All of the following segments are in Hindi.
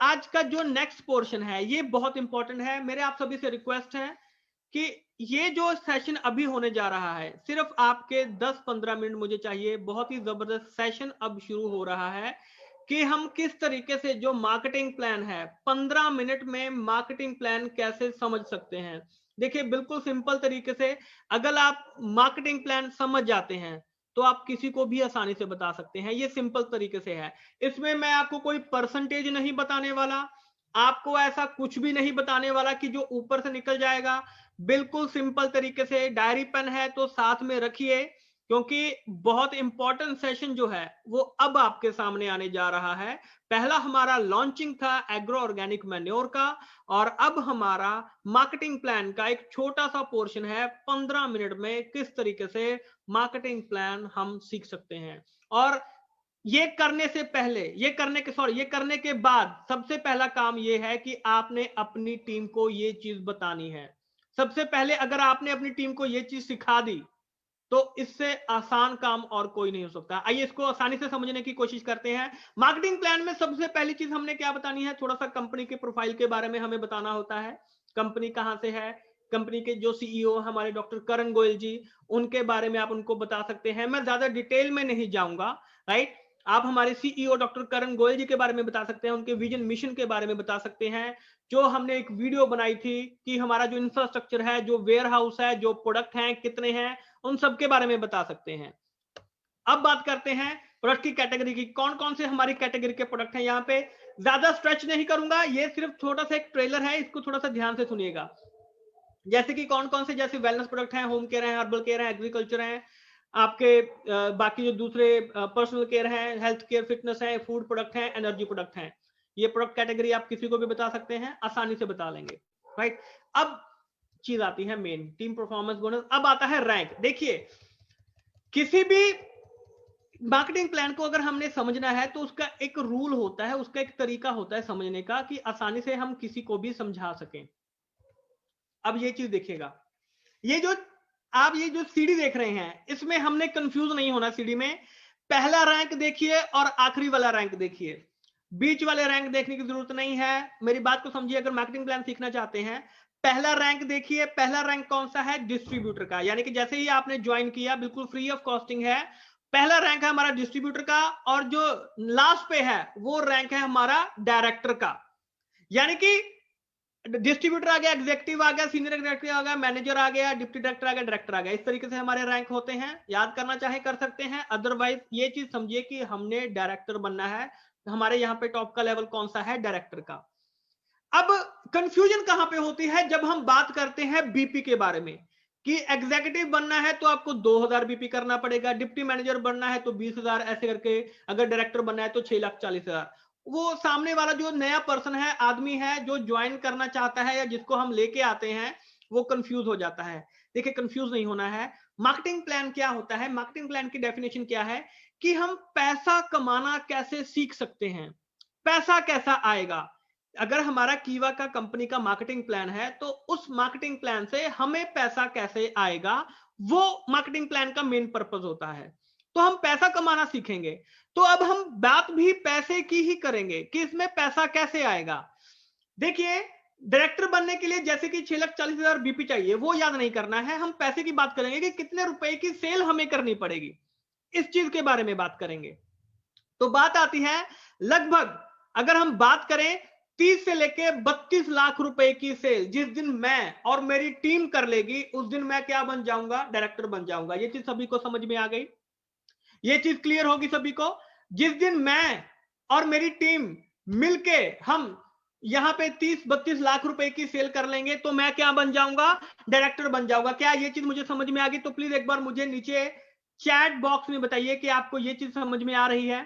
आज का जो नेक्स्ट पोर्शन है ये बहुत इंपॉर्टेंट है। मेरे आप सभी से रिक्वेस्ट है कि ये जो सेशन अभी होने जा रहा है सिर्फ आपके 10-15 मिनट मुझे चाहिए। बहुत ही जबरदस्त सेशन अब शुरू हो रहा है कि हम किस तरीके से जो मार्केटिंग प्लान है 15 मिनट में मार्केटिंग प्लान कैसे समझ सकते हैं। देखिए बिल्कुल सिंपल तरीके से अगर आप मार्केटिंग प्लान समझ जाते हैं तो आप किसी को भी आसानी से बता सकते हैं। ये सिंपल तरीके से है। इसमें मैं आपको कोई परसेंटेज नहीं बताने वाला, आपको ऐसा कुछ भी नहीं बताने वाला कि जो ऊपर से निकल जाएगा। बिल्कुल सिंपल तरीके से डायरी पेन है तो साथ में रखिए, क्योंकि बहुत इंपॉर्टेंट सेशन जो है वो अब आपके सामने आने जा रहा है। पहला हमारा लॉन्चिंग था एग्रो ऑर्गेनिक मैन्योर का, और अब हमारा मार्केटिंग प्लान का एक छोटा सा पोर्शन है 15 मिनट में किस तरीके से मार्केटिंग प्लान हम सीख सकते हैं। और ये करने से पहले, ये करने के बाद सबसे पहला काम ये है कि आपने अपनी टीम को ये चीज बतानी है। सबसे पहले अगर आपने अपनी टीम को ये चीज सिखा दी तो इससे आसान काम और कोई नहीं हो सकता। आइए इसको आसानी से समझने की कोशिश करते हैं। मार्केटिंग प्लान में सबसे पहली चीज हमने क्या बतानी है, थोड़ा सा कंपनी के प्रोफाइल के बारे में हमें बताना होता है। कंपनी कहां से है, कंपनी के जो सीईओ हमारे डॉक्टर करण गोयल जी, उनके बारे में आप उनको बता सकते हैं। मैं ज्यादा डिटेल में नहीं जाऊंगा, राइट। आप हमारे सीईओ डॉक्टर करण गोयल जी के बारे में बता सकते हैं, उनके विजन मिशन के बारे में बता सकते हैं। जो हमने एक वीडियो बनाई थी कि हमारा जो इंफ्रास्ट्रक्चर है, जो वेयर हाउस है, जो प्रोडक्ट हैं कितने हैं, उन सब के बारे में बता सकते हैं। अब बात करते हैं प्रोडक्ट की कैटेगरी की। कौन कौन से हमारी कैटेगरी के प्रोडक्ट हैं। यहाँ पे ज्यादा स्ट्रेच नहीं करूंगा, ये सिर्फ छोटा सा एक ट्रेलर है, इसको थोड़ा सा ध्यान से सुनिएगा। जैसे कि कौन कौन से, जैसे वेलनेस प्रोडक्ट हैं, होम केयर है, हर्बल केयर है, एग्रीकल्चर है, आपके बाकी जो दूसरे पर्सनल केयर है, हेल्थ केयर, फिटनेस है, फूड प्रोडक्ट है, एनर्जी प्रोडक्ट है। ये प्रोडक्ट कैटेगरी आप किसी को भी बता सकते हैं, आसानी से बता लेंगे, राइट। अब चीज आती है मेन टीम परफॉर्मेंस बोनस। अब आता है रैंक। देखिए किसी भी मार्केटिंग प्लान को अगर हमने समझना है तो उसका एक रूल होता है, उसका एक तरीका होता है समझने का कि आसानी से हम किसी को भी समझा सकें। अब ये चीज देखिएगा, ये जो सीडी देख रहे हैं इसमें हमने कंफ्यूज नहीं होना। सीडी में पहला रैंक देखिए और आखिरी वाला रैंक देखिए, बीच वाले रैंक देखने की जरूरत नहीं है। मेरी बात को समझिए, अगर मार्केटिंग प्लान सीखना चाहते हैं पहला रैंक देखिए। पहला रैंक कौन सा है, डिस्ट्रीब्यूटर का, यानी कि जैसे ही आपने ज्वाइन किया बिल्कुल फ्री ऑफ कॉस्टिंग है। पहला रैंक है हमारा डिस्ट्रीब्यूटर का, और जो लास्ट पे है वो रैंक है हमारा डायरेक्टर का। यानी कि डिस्ट्रीब्यूटर आ गया, एग्जीक्यूटिव आ गया, सीनियर एग्जीक्यूटिव आ गया, मैनेजर आ गया, डिप्टी डायरेक्टर आ गया, डायरेक्टर आ गया। इस तरीके से हमारे रैंक होते हैं। याद करना चाहे कर सकते हैं, अदरवाइज ये चीज समझिए कि हमने डायरेक्टर बनना है। हमारे यहाँ पे टॉप का लेवल कौन सा है, डायरेक्टर का। अब कंफ्यूजन कहां पे होती है, जब हम बात करते हैं बीपी के बारे में कि एग्जीक्यूटिव बनना है तो आपको 2000 बीपी करना पड़ेगा, डिप्टी मैनेजर बनना है तो 20,000, ऐसे करके अगर डायरेक्टर बनना है तो 6,40,000। वो सामने वाला जो नया पर्सन है, आदमी है, जो ज्वाइन करना चाहता है या जिसको हम लेके आते हैं, वो कंफ्यूज हो जाता है। देखिए कंफ्यूज नहीं होना है। मार्केटिंग प्लान क्या होता है, मार्केटिंग प्लान की डेफिनेशन क्या है कि हम पैसा कमाना कैसे सीख सकते हैं। पैसा कैसा आएगा, अगर हमारा कीवा का कंपनी का मार्केटिंग प्लान है तो उस मार्केटिंग प्लान से हमें पैसा कैसे आएगा, वो मार्केटिंग प्लान का मेन पर्पस होता है। तो हम पैसा कमाना सीखेंगे। तो अब हम बात भी पैसे की ही करेंगे कि इसमें पैसा कैसे आएगा। देखिए डायरेक्टर बनने के लिए जैसे कि 6,40,000 बीपी चाहिए, वो याद नहीं करना है। हम पैसे की बात करेंगे कि कितने रुपए की सेल हमें करनी पड़ेगी, इस चीज के बारे में बात करेंगे। तो बात आती है लगभग, अगर हम बात करें 30 से लेके 32 लाख रुपए की सेल जिस दिन मैं और मेरी टीम कर लेगी, उस दिन मैं क्या बन जाऊंगा, डायरेक्टर बन जाऊंगा। ये चीज सभी को समझ में आ गई, ये चीज क्लियर होगी सभी को। जिस दिन मैं और मेरी टीम मिलके हम यहां पे 30-32 लाख रुपए की सेल कर लेंगे तो मैं क्या बन जाऊंगा, डायरेक्टर बन जाऊंगा। क्या ये चीज मुझे समझ में आ गई? तो प्लीज एक बार मुझे नीचे चैट बॉक्स में बताइए कि आपको ये चीज समझ में आ रही है।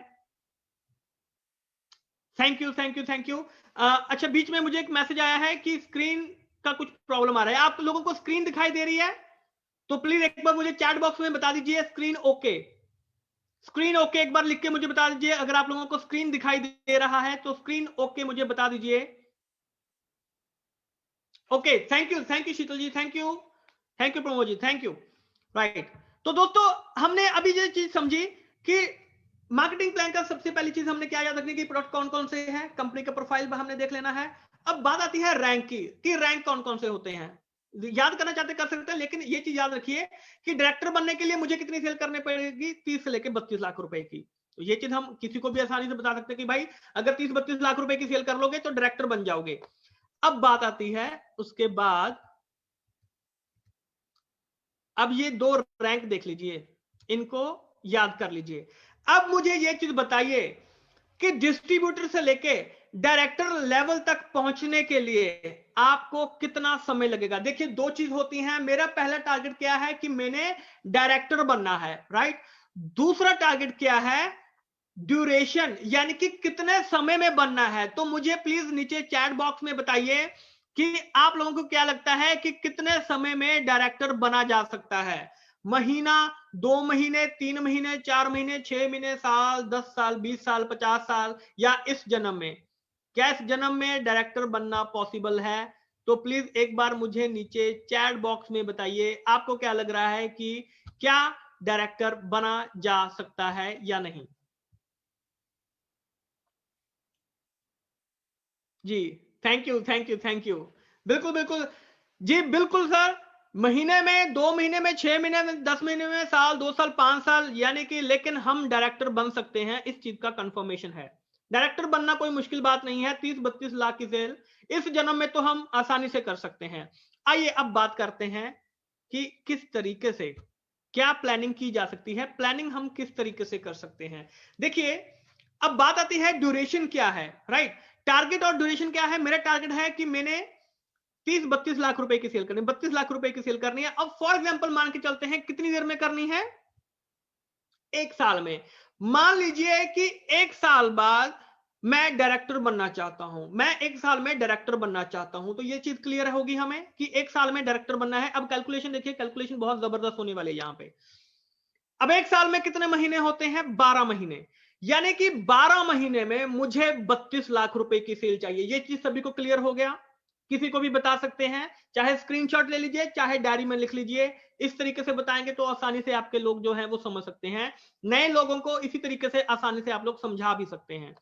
Thank you thank you thank you. अच्छा, बीच में मुझे एक मैसेज आया है कि स्क्रीन का कुछ प्रॉब्लम आ रहा है। आप लोगों को स्क्रीन दिखाई दे रही है? तो प्लीज एक बार मुझे चैट बॉक्स में बता दीजिए स्क्रीन ओके। स्क्रीन ओके एक बार लिख के मुझे बता दीजिए। अगर आप लोगों को स्क्रीन दिखाई दे रहा है तो स्क्रीन ओके मुझे बता दीजिए। Okay, thank you Sheetal ji, thank you Pramod ji, thank you. Right. तो दोस्तों हमने अभी ये चीज समझी कि मार्केटिंग प्लान का सबसे पहली चीज हमने क्या याद रखनी कि प्रोडक्ट कौन कौन से हैं, कंपनी का प्रोफाइल हमने देख लेना है। अब बात आती है रैंक की कि रैंक कौन कौन से होते हैं। याद करना चाहते कर सकते हैं, लेकिन ये चीज याद रखिए कि डायरेक्टर बनने के लिए मुझे कितनी सेल करनी पड़ेगी, 30 से लेकर 32 लाख रुपए की। तो ये चीज हम किसी को भी आसानी से बता सकते हैं कि भाई अगर 30-32 लाख रुपए की सेल कर लोगे तो डायरेक्टर बन जाओगे। अब बात आती है उसके बाद, अब ये दो रैंक देख लीजिए, इनको याद कर लीजिए। अब मुझे ये चीज बताइए कि डिस्ट्रीब्यूटर से लेके डायरेक्टर लेवल तक पहुंचने के लिए आपको कितना समय लगेगा। देखिए दो चीज होती हैं, मेरा पहला टारगेट क्या है कि मैंने डायरेक्टर बनना है, राइट। दूसरा टारगेट क्या है, ड्यूरेशन, यानी कि कितने समय में बनना है। तो मुझे प्लीज नीचे चैट बॉक्स में बताइए कि आप लोगों को क्या लगता है कि कितने समय में डायरेक्टर बना जा सकता है। महीना, 2 महीने, 3 महीने, 4 महीने, 6 महीने, साल, 10 साल, 20 साल, 50 साल, या इस जन्म में। क्या इस जन्म में डायरेक्टर बनना पॉसिबल है? तो प्लीज एक बार मुझे नीचे चैट बॉक्स में बताइए आपको क्या लग रहा है कि क्या डायरेक्टर बना जा सकता है या नहीं। जी, thank you, thank you, thank you. बिल्कुल बिल्कुल जी, बिल्कुल सर। महीने में, 2 महीने में, 6 महीने में, 10 महीने में, साल, 2 साल, 5 साल, यानी कि, लेकिन हम डायरेक्टर बन सकते हैं, इस चीज का कंफर्मेशन है। डायरेक्टर बनना कोई मुश्किल बात नहीं है। 30-32 लाख की सेल इस जन्म में तो हम आसानी से कर सकते हैं। आइए अब बात करते हैं कि किस तरीके से, क्या प्लानिंग की जा सकती है, प्लानिंग हम किस तरीके से कर सकते हैं। देखिए अब बात आती है ड्यूरेशन क्या है, राइट। टारगेट और ड्यूरेशन क्या है। मेरा टारगेट है कि मैंने 30-32 लाख रुपए की सेल करनी, 32 लाख रुपए की सेल करनी है। अब फॉर एग्जांपल मान के चलते हैं कितनी देर में करनी है, 1 साल में। मान लीजिए कि 1 साल बाद मैं डायरेक्टर बनना चाहता हूं, मैं 1 साल में डायरेक्टर बनना चाहता हूं। तो ये चीज क्लियर होगी हमें कि 1 साल में डायरेक्टर बनना है। अब कैलकुलेशन देखिए, कैलकुलेशन बहुत जबरदस्त होने वाली है यहां पे। अब 1 साल में कितने महीने होते हैं, 12 महीने, यानी कि 12 महीने में मुझे 32 लाख रुपए की सेल चाहिए। ये चीज सभी को क्लियर हो गया? किसी को भी बता सकते हैं, चाहे स्क्रीनशॉट ले लीजिए, चाहे डायरी में लिख लीजिए। इस तरीके से बताएंगे तो आसानी से आपके लोग जो हैं वो समझ सकते हैं। नए लोगों को इसी तरीके से आसानी से आप लोग समझा भी सकते हैं।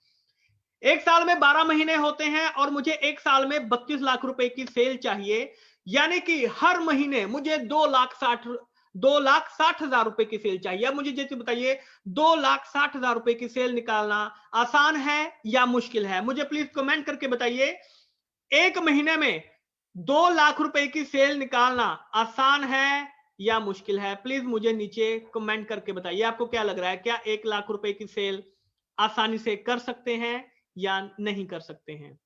1 साल में 12 महीने होते हैं और मुझे 1 साल में 32 लाख रुपए की सेल चाहिए, यानी कि हर महीने मुझे 2,60,000 रुपए की सेल चाहिए। अब मुझे जैसे बताइए 2,60,000 रुपए की सेल निकालना आसान है या मुश्किल है, मुझे प्लीज कमेंट करके बताइए। एक महीने में 2 लाख रुपए की सेल निकालना आसान है या मुश्किल है? प्लीज मुझे नीचे कमेंट करके बताइए आपको क्या लग रहा है, क्या 1 लाख रुपए की सेल आसानी से कर सकते हैं या नहीं कर सकते हैं।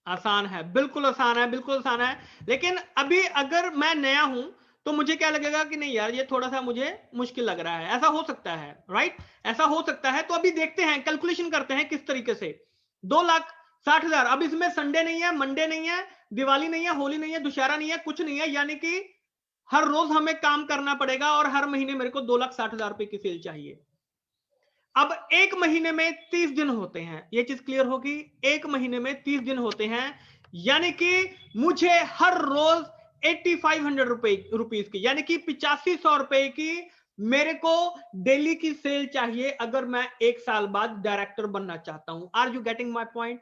आसान है, बिल्कुल आसान है, बिल्कुल आसान है। लेकिन अभी अगर मैं नया हूं तो मुझे क्या लगेगा कि नहीं यार ये थोड़ा सा मुझे मुश्किल लग रहा है। ऐसा हो सकता है, राइट, ऐसा हो सकता है। तो अभी देखते हैं, कैलकुलेशन करते हैं किस तरीके से। 2,60,000, अब इसमें संडे नहीं है, मंडे नहीं है, दिवाली नहीं है, होली नहीं है, दुशहरा नहीं है, कुछ नहीं है, यानी कि हर रोज हमें काम करना पड़ेगा और हर महीने मेरे को 2,60,000 रुपए की सेल चाहिए। अब एक महीने में 30 दिन होते हैं, ये चीज क्लियर होगी। एक महीने में 30 दिन होते हैं, यानी कि मुझे हर रोज 8,500 रुपीज की, यानी कि 8500 रुपए की मेरे को डेली की सेल चाहिए अगर मैं 1 साल बाद डायरेक्टर बनना चाहता हूं। Are you getting my point?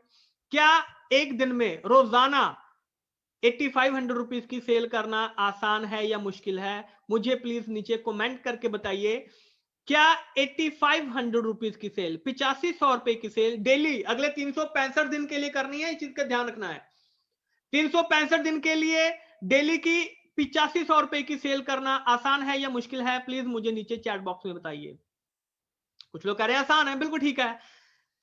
क्या एक दिन में रोजाना 8,500 रुपीज की सेल करना आसान है या मुश्किल है? मुझे प्लीज नीचे कमेंट करके बताइए। क्या 8,500 रुपीज की सेल, 8500 रुपए की सेल डेली अगले 365 दिन के लिए करनी है? इस चीज का ध्यान रखना है। 365 दिन के लिए डेली की 8500 रुपए की सेल करना आसान है या मुश्किल है? प्लीज मुझे नीचे चैट बॉक्स में बताइए। कुछ लोग कह रहे हैं आसान है, बिल्कुल ठीक है।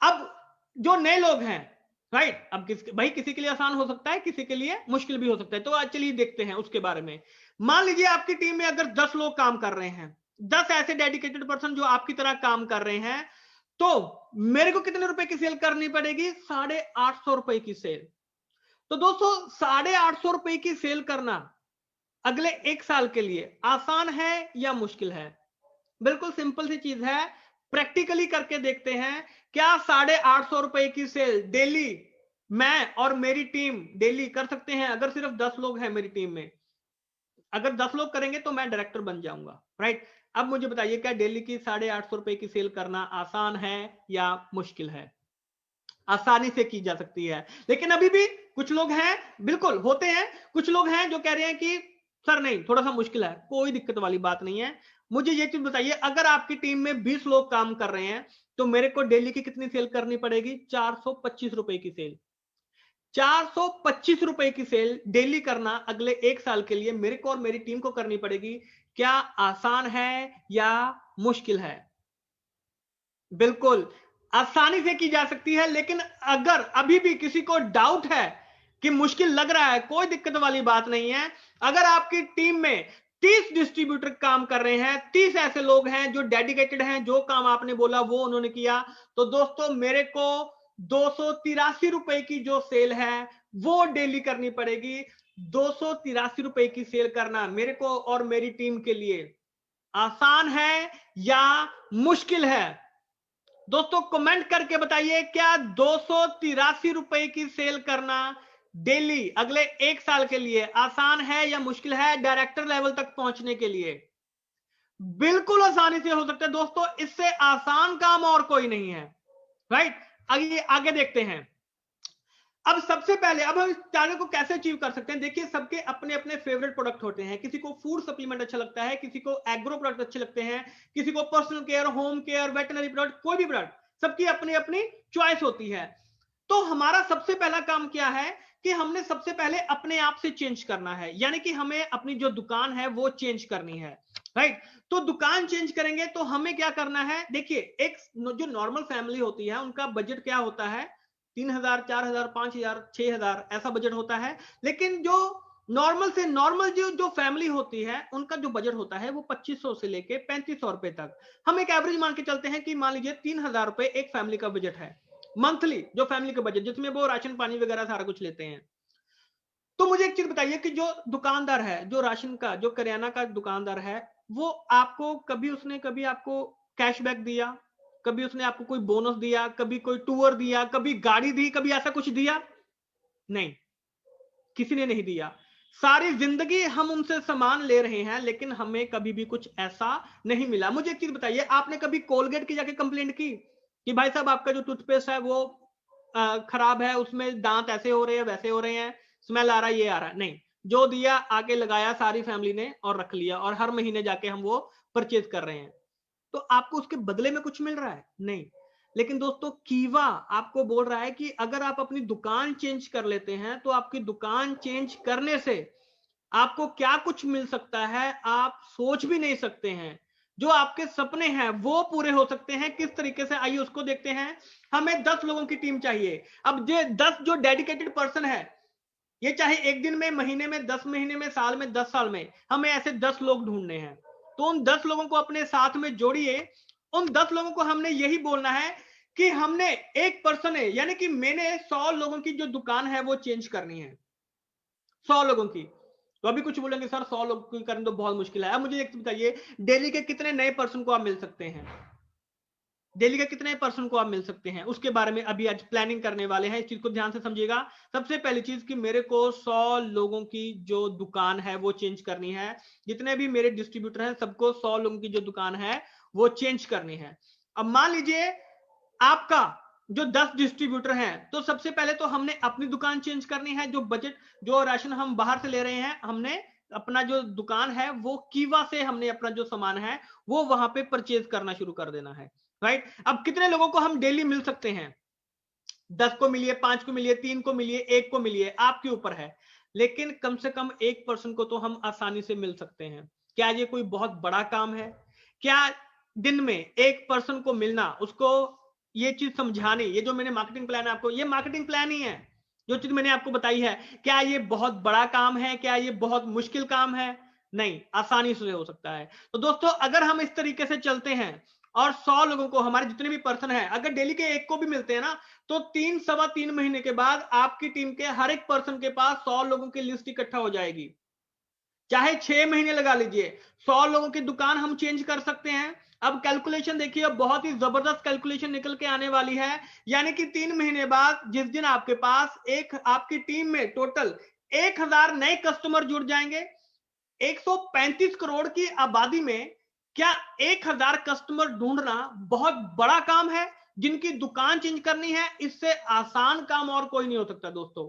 अब जो नए लोग हैं, राइट, अब भाई किसी के लिए आसान हो सकता है, किसी के लिए मुश्किल भी हो सकता है। तो आज चलिए देखते हैं उसके बारे में। मान लीजिए आपकी टीम में अगर 10 लोग काम कर रहे हैं, 10 ऐसे डेडिकेटेड पर्सन जो आपकी तरह काम कर रहे हैं, तो मेरे को कितने रुपए की सेल करनी पड़ेगी? 850 रुपए की सेल। तो दोस्तों 850 रुपए की सेल करना अगले 1 साल के लिए आसान है या मुश्किल है? बिल्कुल सिंपल सी चीज है, प्रैक्टिकली करके देखते हैं। क्या 850 रुपए की सेल डेली मैं और मेरी टीम डेली कर सकते हैं? अगर सिर्फ 10 लोग हैं मेरी टीम में, अगर 10 लोग करेंगे तो मैं डायरेक्टर बन जाऊंगा, राइट। अब मुझे बताइए, क्या डेली की 850 रुपए की सेल करना आसान है या मुश्किल है? आसानी से की जा सकती है, लेकिन अभी भी कुछ लोग हैं, बिल्कुल होते हैं, कुछ लोग हैं जो कह रहे हैं कि सर नहीं, थोड़ा सा मुश्किल है। कोई दिक्कत वाली बात नहीं है। मुझे ये चीज बताइए, अगर आपकी टीम में 20 लोग काम कर रहे हैं तो मेरे को डेली की कितनी सेल करनी पड़ेगी? 425 रुपए की सेल। 425 रुपए की सेल डेली करना अगले 1 साल के लिए मेरे को और मेरी टीम को करनी पड़ेगी। क्या आसान है या मुश्किल है? बिल्कुल आसानी से की जा सकती है, लेकिन अगर अभी भी किसी को डाउट है कि मुश्किल लग रहा है, कोई दिक्कत वाली बात नहीं है। अगर आपकी टीम में 30 डिस्ट्रीब्यूटर काम कर रहे हैं, 30 ऐसे लोग हैं जो डेडिकेटेड हैं, जो काम आपने बोला वो उन्होंने किया, तो दोस्तों मेरे को 283 रुपए की जो सेल है वो डेली करनी पड़ेगी। 283 रुपए की सेल करना मेरे को और मेरी टीम के लिए आसान है या मुश्किल है? दोस्तों कमेंट करके बताइए, क्या 283 रुपए की सेल करना डेली अगले 1 साल के लिए आसान है या मुश्किल है डायरेक्टर लेवल तक पहुंचने के लिए? बिल्कुल आसानी से हो सकता है दोस्तों, इससे आसान काम और कोई नहीं है, राइट। आगे आगे देखते हैं। अब सबसे पहले, अब हम इस टारगेट को कैसे अचीव कर सकते हैं? देखिए, सबके अपने अपने फेवरेट प्रोडक्ट होते हैं। किसी को फूड सप्लीमेंट अच्छा लगता है, किसी को एग्रो प्रोडक्ट अच्छे लगते हैं, किसी को personal care, home care, veterinary product, कोई भी प्रोडक्ट, सबकी अपनी अपनी चॉइस होती है। तो हमारा सबसे पहला काम क्या है कि हमने सबसे पहले अपने आप से चेंज करना है, यानी कि हमें अपनी जो दुकान है वो चेंज करनी है, राइट। तो दुकान चेंज करेंगे तो हमें क्या करना है? देखिए, एक जो नॉर्मल फैमिली होती है उनका बजट क्या होता है? 3,000, 4,000, 5,000, 6,000 ऐसा बजट होता है। लेकिन जो नॉर्मल से नॉर्मल जो फैमिली होती है उनका जो बजट होता है वो 2500 से लेके 3500 रुपए तक। हम एक एवरेज मान के चलते हैं कि मान लीजिए 3,000 रुपए एक फैमिली का बजट है, मंथली जो फैमिली का बजट, जिसमें वो राशन पानी वगैरह सारा कुछ लेते हैं। तो मुझे एक चीज बताइए कि जो दुकानदार है, जो राशन का, जो करियाना का दुकानदार है, वो आपको कभी उसने कभी आपको कैशबैक दिया? कभी उसने आपको कोई बोनस दिया? कभी कोई टूर दिया? कभी गाड़ी दी? कभी ऐसा कुछ दिया? नहीं, किसी ने नहीं दिया। सारी जिंदगी हम उनसे सामान ले रहे हैं, लेकिन हमें कभी भी कुछ ऐसा नहीं मिला। मुझे एक चीज बताइए, आपने कभी कोलगेट की जाके कंप्लेंट की कि भाई साहब आपका जो टूथपेस्ट है वो खराब है, उसमें दांत ऐसे हो रहे हैं, वैसे हो रहे हैं, स्मेल आ रहा है, ये आ रहा है? नहीं, जो दिया आके लगाया सारी फैमिली ने और रख लिया, और हर महीने जाके हम वो परचेज कर रहे हैं। तो आपको उसके बदले में कुछ मिल रहा है? नहीं। लेकिन दोस्तों, कीवा आपको बोल रहा है कि अगर आप अपनी दुकान चेंज कर लेते हैं तो आपकी दुकान चेंज करने से आपको क्या कुछ मिल सकता है, आप सोच भी नहीं सकते हैं। जो आपके सपने हैं वो पूरे हो सकते हैं। किस तरीके से, आइए उसको देखते हैं। हमें 10 लोगों की टीम चाहिए। अब ये 10 जो डेडिकेटेड पर्सन है, ये चाहे एक दिन में, महीने में, 10 महीने में, साल में, 10 साल में, हमें ऐसे 10 लोग ढूंढने हैं। तो उन 10 लोगों को अपने साथ में जोड़िए। उन 10 लोगों को हमने यही बोलना है कि हमने एक पर्सन है, यानी कि मैंने 100 लोगों की जो दुकान है वो चेंज करनी है। 100 लोगों की। तो अभी कुछ बोलेंगे सर 100 लोगों की करनी तो बहुत मुश्किल है। अब मुझे एक बताइए, डेली के कितने नए पर्सन को आप मिल सकते हैं? डेली के कितने पर्सन को आप मिल सकते हैं, उसके बारे में अभी आज प्लानिंग करने वाले हैं। इस चीज को ध्यान से समझिएगा। सबसे पहली चीज कि मेरे को 100 लोगों की जो दुकान है वो चेंज करनी है। जितने भी मेरे डिस्ट्रीब्यूटर हैं सबको 100 लोगों की जो दुकान है वो चेंज करनी है। अब मान लीजिए आपका जो 10 डिस्ट्रीब्यूटर हैं, तो सबसे पहले तो हमने अपनी दुकान चेंज करनी है। जो बजट, जो राशन हम बाहर से ले रहे हैं, हमने अपना जो दुकान है वो कीवा से हमने अपना जो सामान है वो वहां पे परचेज करना शुरू कर देना है, राइट। अब कितने लोगों को हम डेली मिल सकते हैं? 10 को मिलिए, 5 को मिलिए, 3 को मिलिए, 1 को मिलिए, आपके ऊपर है। लेकिन कम से कम एक पर्सन को तो हम आसानी से मिल सकते हैं। क्या ये कोई बहुत बड़ा काम है? क्या दिन में एक पर्सन को मिलना, उसको ये चीज समझानी, ये जो मैंने मार्केटिंग प्लान है आपको, ये मार्केटिंग प्लान ही है। जो चीज मैंने आपको बताई है, क्या ये बहुत बड़ा काम है? क्या ये बहुत मुश्किल काम है? नहीं, आसानी से हो सकता है। तो दोस्तों, अगर हम इस तरीके से चलते हैं और 100 लोगों को, हमारे जितने भी पर्सन हैं, अगर डेली के एक को भी मिलते हैं ना, तो 3 सवा 3 महीने के बाद आपकी टीम के हर एक पर्सन के पास 100 लोगों की लिस्ट इकट्ठा हो जाएगी। चाहे 6 महीने लगा लीजिए, 100 लोगों की दुकान हम चेंज कर सकते हैं। अब कैलकुलेशन देखिए, अब बहुत ही जबरदस्त कैलकुलेशन निकल के आने वाली है। यानी कि 3 महीने बाद जिस दिन आपके पास एक, आपकी टीम में टोटल 1,000 नए कस्टमर जुड़ जाएंगे, 135 करोड़ की आबादी में क्या 1000 कस्टमर ढूंढना बहुत बड़ा काम है? जिनकी दुकान चेंज करनी है, इससे आसान काम और कोई नहीं हो सकता दोस्तों।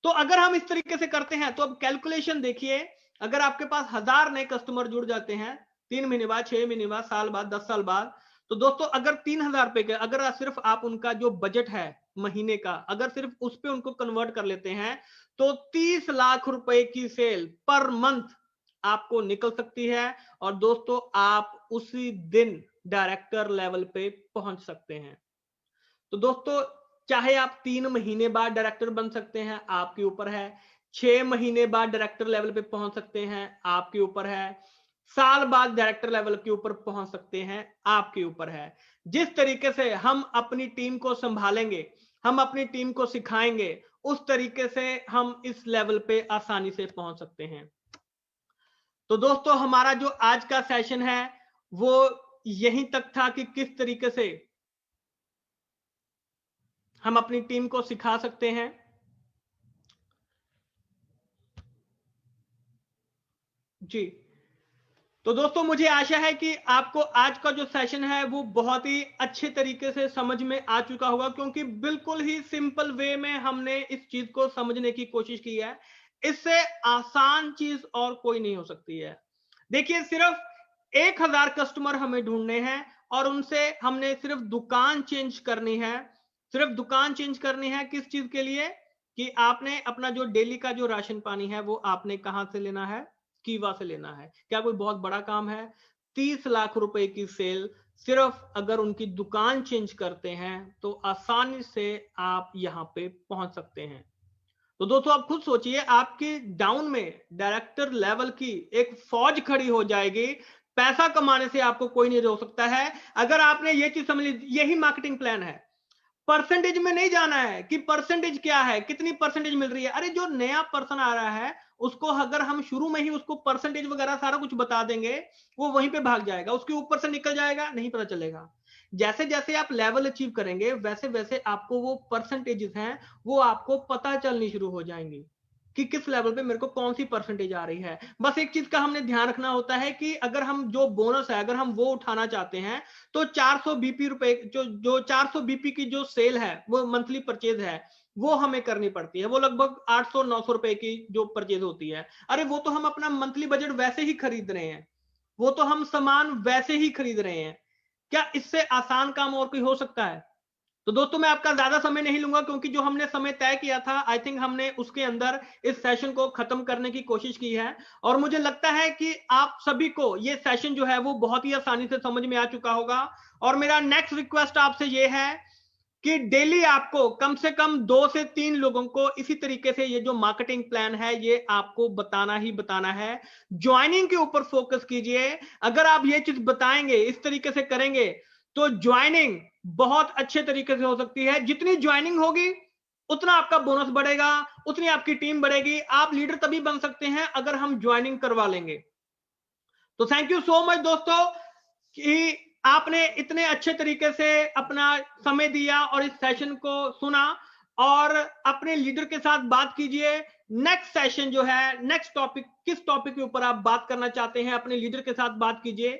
तो अगर हम इस तरीके से करते हैं तो अब कैलकुलेशन देखिए, अगर आपके पास 1000 नए कस्टमर जुड़ जाते हैं 3 महीने बाद, 6 महीने बाद, साल बाद, 10 साल बाद, तो दोस्तों अगर 3000 रुपए के, अगर सिर्फ आप उनका जो बजट है महीने का, अगर सिर्फ उस पे उनको कन्वर्ट कर लेते हैं तो 30 लाख रुपए की सेल पर मंथ आपको निकल सकती है। और दोस्तों आप उसी दिन डायरेक्टर लेवल पे पहुंच सकते हैं। तो दोस्तों चाहे आप 3 महीने बाद डायरेक्टर बन सकते हैं, आपके ऊपर है। 6 महीने बाद डायरेक्टर लेवल पे पहुंच सकते हैं, आपके ऊपर है। साल बाद डायरेक्टर लेवल के ऊपर पहुंच सकते हैं, आपके ऊपर है। जिस तरीके से हम अपनी टीम को संभालेंगे, हम अपनी टीम को सिखाएंगे, उस तरीके से हम इस लेवल पे आसानी से पहुंच सकते हैं। तो दोस्तों हमारा जो आज का सेशन है वो यहीं तक था कि किस तरीके से हम अपनी टीम को सिखा सकते हैं। जी, तो दोस्तों मुझे आशा है कि आपको आज का जो सेशन है वो बहुत ही अच्छे तरीके से समझ में आ चुका होगा, क्योंकि बिल्कुल ही सिंपल वे में हमने इस चीज को समझने की कोशिश की है। इससे आसान चीज और कोई नहीं हो सकती है। देखिए, सिर्फ 1000 कस्टमर हमें ढूंढने हैं और उनसे हमने सिर्फ दुकान चेंज करनी है। सिर्फ दुकान चेंज करनी है किस चीज के लिए? कि आपने अपना जो डेली का जो राशन पानी है वो आपने कहां से लेना है? कीवा से लेना है। क्या कोई बहुत बड़ा काम है? 30 लाख रुपए की सेल सिर्फ अगर उनकी दुकान चेंज करते हैं तो आसानी से आप यहां पे पहुंच सकते हैं। तो दोस्तों आप खुद सोचिए, आपके डाउन में डायरेक्टर लेवल की एक फौज खड़ी हो जाएगी। पैसा कमाने से आपको कोई नहीं रोक सकता है। अगर आपने ये चीज समझ ली, यही मार्केटिंग प्लान है। परसेंटेज में नहीं जाना है कि परसेंटेज क्या है, कितनी परसेंटेज मिल रही है। अरे जो नया पर्सन आ रहा है उसको अगर हम शुरू में ही उसको परसेंटेज वगैरह सारा कुछ बता देंगे, वो वहीं पे भाग जाएगा, उसके ऊपर से निकल जाएगा, नहीं पता चलेगा। जैसे जैसे आप लेवल अचीव करेंगे वैसे वैसे आपको वो परसेंटेजेस हैं वो आपको पता चलनी शुरू हो जाएंगी कि किस लेवल पे मेरे को कौन सी परसेंटेज आ रही है। बस एक चीज का हमने ध्यान रखना होता है कि अगर हम जो बोनस है अगर हम वो उठाना चाहते हैं तो 400 बीपी रुपए जो 400 बीपी की जो सेल है वो मंथली परचेज है वो हमें करनी पड़ती है। वो लगभग 800-900 रुपए की जो परचेज होती है। अरे वो तो हम अपना मंथली बजट वैसे ही खरीद रहे हैं, वो तो हम सामान वैसे ही खरीद रहे हैं। क्या इससे आसान काम और कोई हो सकता है? तो दोस्तों मैं आपका ज्यादा समय नहीं लूंगा, क्योंकि जो हमने समय तय किया था आई थिंक हमने उसके अंदर इस सेशन को खत्म करने की कोशिश की है। और मुझे लगता है कि आप सभी को ये सेशन जो है वो बहुत ही आसानी से समझ में आ चुका होगा। और मेरा नेक्स्ट रिक्वेस्ट आपसे ये है कि डेली आपको कम से कम 2 से 3 लोगों को इसी तरीके से ये जो मार्केटिंग प्लान है ये आपको बताना ही बताना है। ज्वाइनिंग के ऊपर फोकस कीजिए। अगर आप ये चीज बताएंगे, इस तरीके से करेंगे, तो ज्वाइनिंग बहुत अच्छे तरीके से हो सकती है। जितनी ज्वाइनिंग होगी उतना आपका बोनस बढ़ेगा, उतनी आपकी टीम बढ़ेगी। आप लीडर तभी बन सकते हैं अगर हम ज्वाइनिंग करवा लेंगे। तो थैंक यू सो मच दोस्तों कि आपने इतने अच्छे तरीके से अपना समय दिया और इस सेशन को सुना। और अपने लीडर के साथ बात कीजिए। नेक्स्ट सेशन जो है, नेक्स्ट टॉपिक, किस टॉपिक के ऊपर आप बात करना चाहते हैं अपने लीडर के साथ बात कीजिए,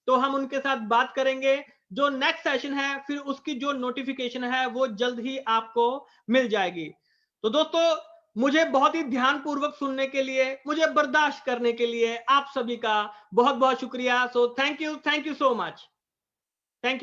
तो हम उनके साथ बात करेंगे। जो नेक्स्ट सेशन है फिर उसकी जो नोटिफिकेशन है वो जल्द ही आपको मिल जाएगी। तो दोस्तों मुझे बहुत ही ध्यानपूर्वक सुनने के लिए, मुझे बर्दाश्त करने के लिए आप सभी का बहुत बहुत शुक्रिया। So thank you so much. Thank you.